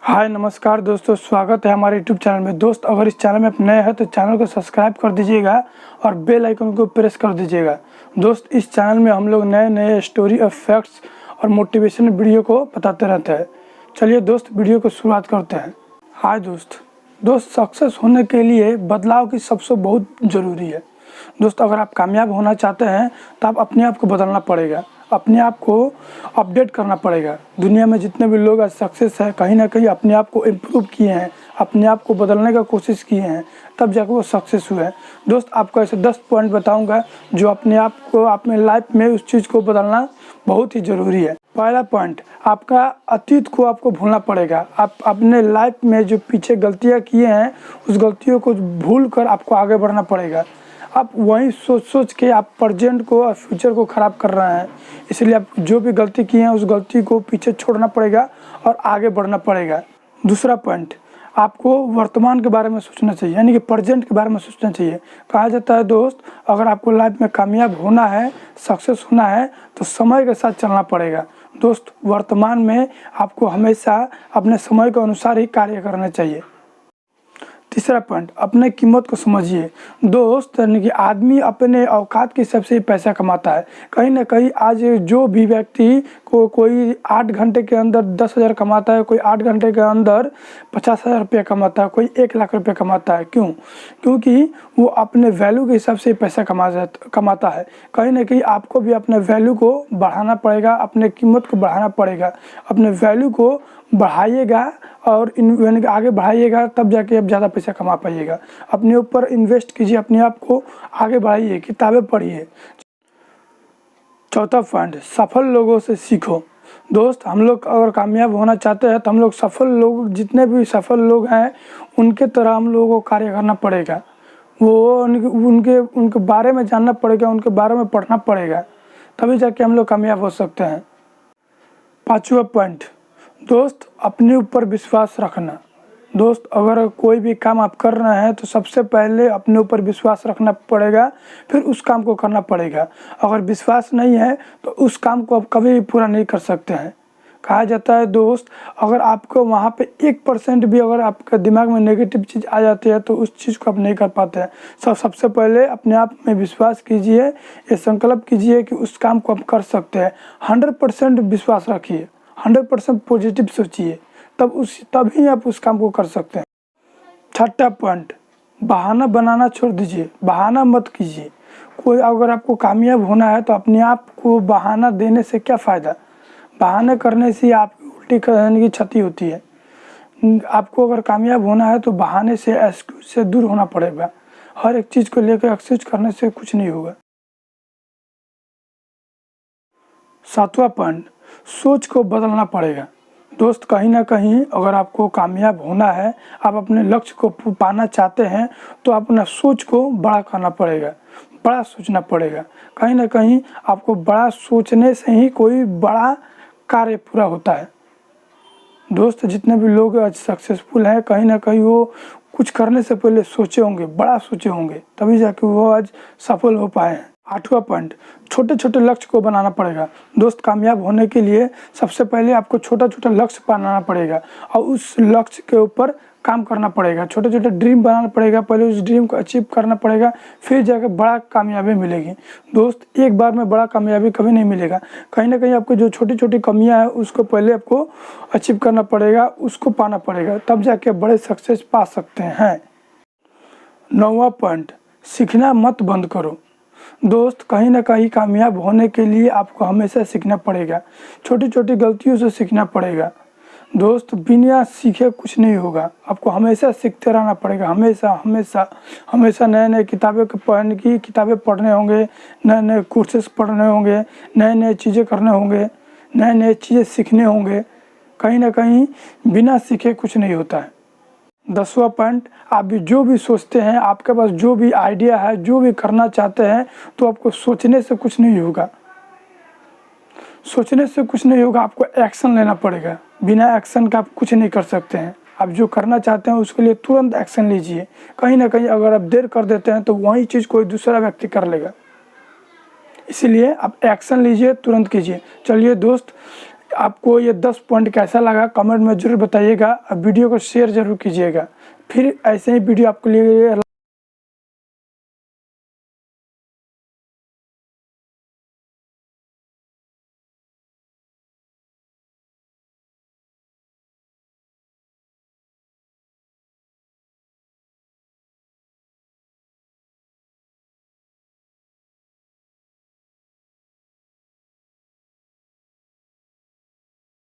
हाय नमस्कार दोस्तों, स्वागत है हमारे यूट्यूब चैनल में। दोस्त अगर इस चैनल में आप नए हैं तो चैनल को सब्सक्राइब कर दीजिएगा और बेल आइकन को प्रेस कर दीजिएगा। दोस्त इस चैनल में हम लोग नए नए स्टोरी और फैक्ट्स और मोटिवेशन वीडियो को बताते रहते हैं। चलिए दोस्त वीडियो को शुरुआत करते हैं। हाय दोस्त सक्सेस होने के लिए बदलाव की सबसे बहुत ज़रूरी है। दोस्त अगर आप कामयाब होना चाहते हैं तो आप अपने आप को बदलना पड़ेगा, अपने आप को अपडेट करना पड़ेगा। दुनिया में जितने भी लोग आज सक्सेस है कहीं ना कहीं अपने आप को इम्प्रूव किए हैं, अपने आप को बदलने का कोशिश किए हैं, तब जाकर वो सक्सेस हुए हैं। दोस्त आपको ऐसे 10 पॉइंट बताऊंगा जो अपने आप को अपने लाइफ में उस चीज़ को बदलना बहुत ही ज़रूरी है। पहला पॉइंट, आपका अतीत को आपको भूलना पड़ेगा। आप अपने लाइफ में जो पीछे गलतियाँ किए हैं उस गलतियों को भूल कर आपको आगे बढ़ना पड़ेगा। आप वही सोच के आप प्रेजेंट को और फ्यूचर को ख़राब कर रहे हैं, इसलिए आप जो भी गलती की है उस गलती को पीछे छोड़ना पड़ेगा और आगे बढ़ना पड़ेगा। दूसरा पॉइंट, आपको वर्तमान के बारे में सोचना चाहिए, यानी कि प्रेजेंट के बारे में सोचना चाहिए। कहा जाता है दोस्त, अगर आपको लाइफ में कामयाब होना है, सक्सेस होना है तो समय के साथ चलना पड़ेगा। दोस्त वर्तमान में आपको हमेशा अपने समय के अनुसार ही कार्य करना चाहिए। तीसरा पॉइंट, अपने कीमत को समझिए। दोस्त यानी कि आदमी अपने औकात के हिसाब से ही पैसा कमाता है। कहीं ना कहीं आज जो भी व्यक्ति को कोई 8 घंटे के अंदर 10,000 कमाता है, कोई 8 घंटे के अंदर 50,000 रुपये कमाता है, कोई 1 लाख रुपये कमाता है। क्यों? क्योंकि वो अपने वैल्यू के हिसाब से पैसा कमाता है। कहीं ना कहीं आपको भी अपने वैल्यू को बढ़ाना पड़ेगा, अपने कीमत को बढ़ाना पड़ेगा। अपने वैल्यू को बढ़ाइएगा और आगे बढ़ाइएगा, तब जाके आप ज़्यादा पैसा कमा पाइएगा। अपने ऊपर इन्वेस्ट कीजिए, अपने आप को आगे बढ़ाइए, किताबें पढ़िए। चौथा पॉइंट, सफल लोगों से सीखो। दोस्त हम लोग अगर कामयाब होना चाहते हैं तो हम लोग सफल लोग, जितने भी सफल लोग हैं उनके तरह हम लोगों को कार्य करना पड़ेगा। वो उनके बारे में जानना पड़ेगा, उनके बारे में पढ़ना पड़ेगा, तभी जाके हम लोग कामयाब हो सकते हैं। पांचवा पॉइंट, दोस्त अपने ऊपर विश्वास रखना। दोस्त अगर कोई भी काम आप कर रहे हैं तो सबसे पहले अपने ऊपर विश्वास रखना पड़ेगा, फिर उस काम को करना पड़ेगा। अगर विश्वास नहीं है तो उस काम को आप कभी भी पूरा नहीं कर सकते हैं। कहा जाता है दोस्त, अगर आपको वहाँ पे 1% भी अगर आपके दिमाग में नेगेटिव चीज़ आ जाती है तो उस चीज़ को आप नहीं कर पाते हैं। सबसे पहले अपने आप में विश्वास कीजिए, ये संकल्प कीजिए कि उस काम को आप कर सकते हैं। 100% विश्वास रखिए, 100% पॉजिटिव सोचिए, तभी आप उस काम को कर सकते हैं। छठा पॉइंट, बहाना बनाना छोड़ दीजिए, बहाना मत कीजिए। कोई अगर आपको कामयाब होना है तो अपने आप को बहाना देने से क्या फ़ायदा? बहाने करने से आपकी उल्टी करने की क्षति होती है। आपको अगर कामयाब होना है तो बहाने से, एक्सक्यूज से दूर होना पड़ेगा। हर एक चीज़ को लेकर एक्सक्यूज करने से कुछ नहीं होगा। सातवां पॉइंट, सोच को बदलना पड़ेगा। दोस्त कहीं ना कहीं अगर आपको कामयाब होना है, आप अपने लक्ष्य को पाना चाहते हैं तो अपना सोच को बड़ा करना पड़ेगा, बड़ा सोचना पड़ेगा। कहीं ना कहीं आपको बड़ा सोचने से ही कोई बड़ा कार्य पूरा होता है। दोस्त जितने भी लोग आज सक्सेसफुल हैं कहीं ना कहीं वो कुछ करने से पहले सोचे होंगे, बड़ा सोचे होंगे, तभी जाके वो आज सफल हो पाए हैं। आठवां पॉइंट, छोटे छोटे लक्ष्य को बनाना पड़ेगा। दोस्त कामयाब होने के लिए सबसे पहले आपको छोटा छोटा लक्ष्य बनाना पड़ेगा और उस लक्ष्य के ऊपर काम करना पड़ेगा। छोटे छोटे ड्रीम बनाना पड़ेगा, पहले उस ड्रीम को अचीव करना पड़ेगा, फिर जाकर बड़ा कामयाबी मिलेगी। दोस्त एक बार में बड़ा कामयाबी कभी नहीं मिलेगा। कहीं ना कहीं आपको जो छोटी छोटी कमियां हैं उसको पहले आपको अचीव करना पड़ेगा, उसको पाना पड़ेगा, तब जाके बड़े सक्सेस पा सकते हैं। नौवां पॉइंट, सीखना मत बंद करो। दोस्त कहीं ना कहीं कामयाब होने के लिए आपको हमेशा सीखना पड़ेगा, छोटी छोटी गलतियों से सीखना पड़ेगा। दोस्त बिना सीखे कुछ नहीं होगा, आपको हमेशा सीखते रहना पड़ेगा। हमेशा नए नए किताबें पढ़ने होंगे, नए नए कोर्सेस पढ़ने होंगे, नए नए चीज़ें करने होंगे, नए नए चीज़ें सीखने होंगे। कहीं ना कहीं बिना सीखे कुछ नहीं होता है। 10वां पॉइंट, आप भी जो भी सोचते हैं, आपके पास जो भी आइडिया है, जो भी करना चाहते हैं, तो आपको सोचने से कुछ नहीं होगा, सोचने से कुछ नहीं होगा, आपको एक्शन लेना पड़ेगा। बिना एक्शन का आप कुछ नहीं कर सकते हैं। आप जो करना चाहते हैं उसके लिए तुरंत एक्शन लीजिए। कहीं ना कहीं अगर आप देर कर देते हैं तो वही चीज़ कोई दूसरा व्यक्ति कर लेगा, इसीलिए आप एक्शन लीजिए, तुरंत कीजिए। चलिए दोस्त, आपको ये 10 पॉइंट कैसा लगा कमेंट में ज़रूर बताइएगा और वीडियो को शेयर ज़रूर कीजिएगा। फिर ऐसे ही वीडियो आपके लिए